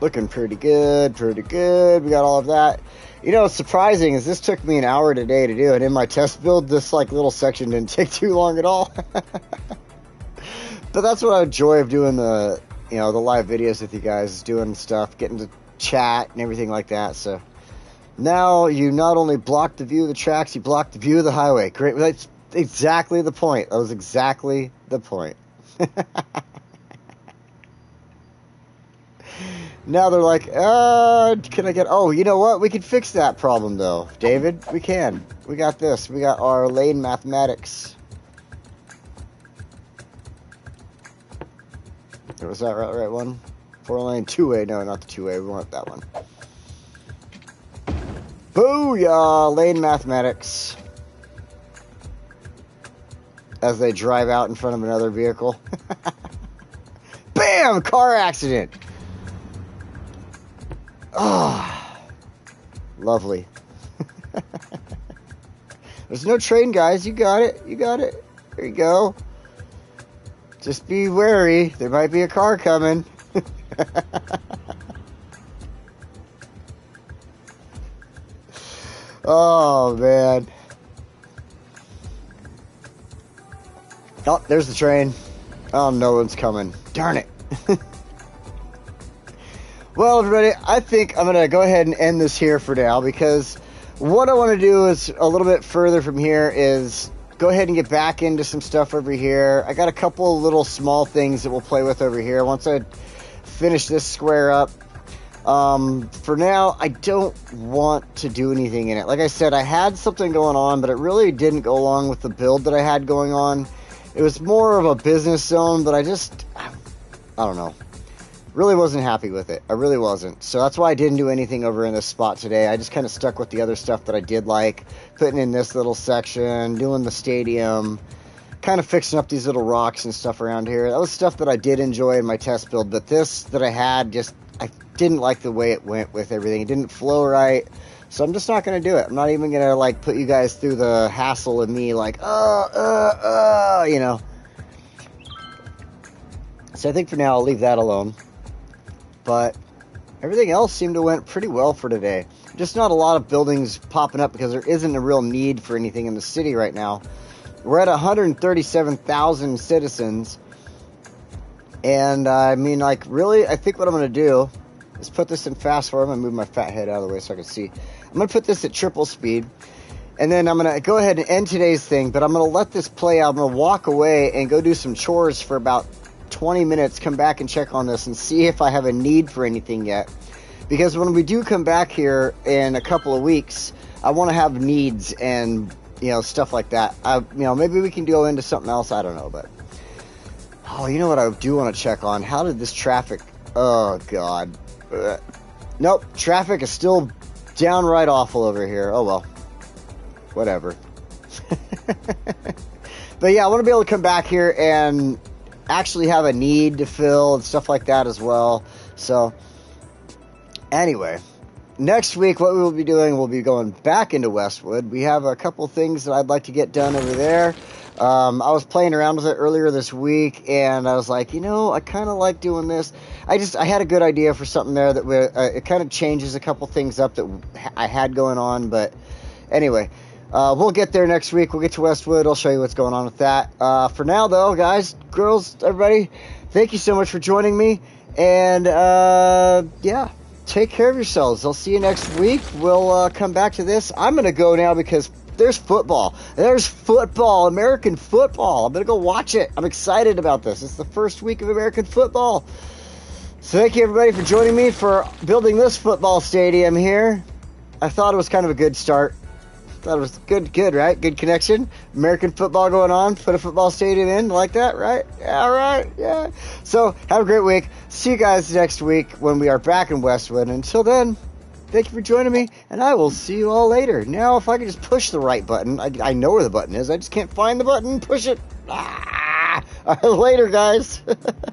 Looking pretty good, pretty good. We got all of that. You know, what's surprising is this took me an hour today to do it. In my test build, this like little section didn't take too long at all. But that's what I enjoy of doing the... You know, the live videos with you guys, is doing stuff, getting to chat and everything like that. So now you not only block the view of the tracks, you block the view of the highway. Great. That's exactly the point. That was exactly the point. Now they're like, can I get... Oh, you know what? We can fix that problem, though. David, we can. We got this. We got our lane mathematics. Was that right one? 4-lane, 2-way. No, not the 2-way. We want that one. Booyah! Lane mathematics. As they drive out in front of another vehicle. Bam! Car accident! Oh, lovely. There's no train, guys. You got it. You got it. There you go. Just be wary. There might be a car coming. Oh, man. Oh, there's the train. Oh, no one's coming. Darn it. Well, everybody, I think I'm going to go ahead and end this here for now, because what I want to do is a little bit further from here is go ahead and get back into some stuff over here. I got a couple little small things that we'll play with over here once I finish this square up. For now, I don't want to do anything in it. Like I said, I had something going on, but it really didn't go along with the build that I had going on. It was more of a business zone, but I don't know. Really wasn't happy with it. I really wasn't. So that's why I didn't do anything over in this spot today. I just kind of stuck with the other stuff that I did like, putting in this little section, doing the stadium, kind of fixing up these little rocks and stuff around here. That was stuff that I did enjoy in my test build, but this that I had, I didn't like the way it went with everything. It didn't flow right. So I'm just not going to do it. I'm not even going to, like, put you guys through the hassle of me, like, you know. So I think for now I'll leave that alone. But everything else seemed to went pretty well for today. Just not a lot of buildings popping up because there isn't a real need for anything in the city right now. We're at 137,000 citizens. And I mean, like, really, I think what I'm going to do is put this in fast forward. I'm going to move my fat head out of the way so I can see. I'm going to put this at triple speed. And then I'm going to go ahead and end today's thing. But I'm going to let this play out. I'm going to walk away and go do some chores for about 20 minutes, come back and check on this and see if I have a need for anything yet. Because when we do come back here in a couple of weeks, I want to have needs and, you know, stuff like that. Maybe we can go into something else. I don't know, but oh, you know what I do want to check on? How did this traffic? Oh God, nope. Traffic is still downright awful over here. Oh well, whatever. But yeah, I want to be able to come back here and actually have a need to fill and stuff like that as well. So anyway, next week what we will be doing, we'll be going back into Westwood. We have a couple things that I'd like to get done over there. I was playing around with it earlier this week, and I was like, you know, I kind of like doing this. I had a good idea for something there that it kind of changes a couple things up that I had going on. But anyway, we'll get there next week. We'll get to Westwood. I'll show you what's going on with that. For now, though, guys, girls, everybody, thank you so much for joining me. And, yeah, take care of yourselves. I'll see you next week. We'll come back to this. I'm going to go now because there's football. There's football, American football. I'm going to go watch it. I'm excited about this. It's the first week of American football. So thank you, everybody, for joining me for building this football stadium here. I thought it was kind of a good start. Thought it was good, right? Good connection. American football going on. Put a football stadium in like that, right? Yeah, right. Yeah. So have a great week. See you guys next week when we are back in Westwood. Until then, thank you for joining me, and I will see you all later. Now, if I can just push the right button, I know where the button is. I just can't find the button. Push it. Later, guys.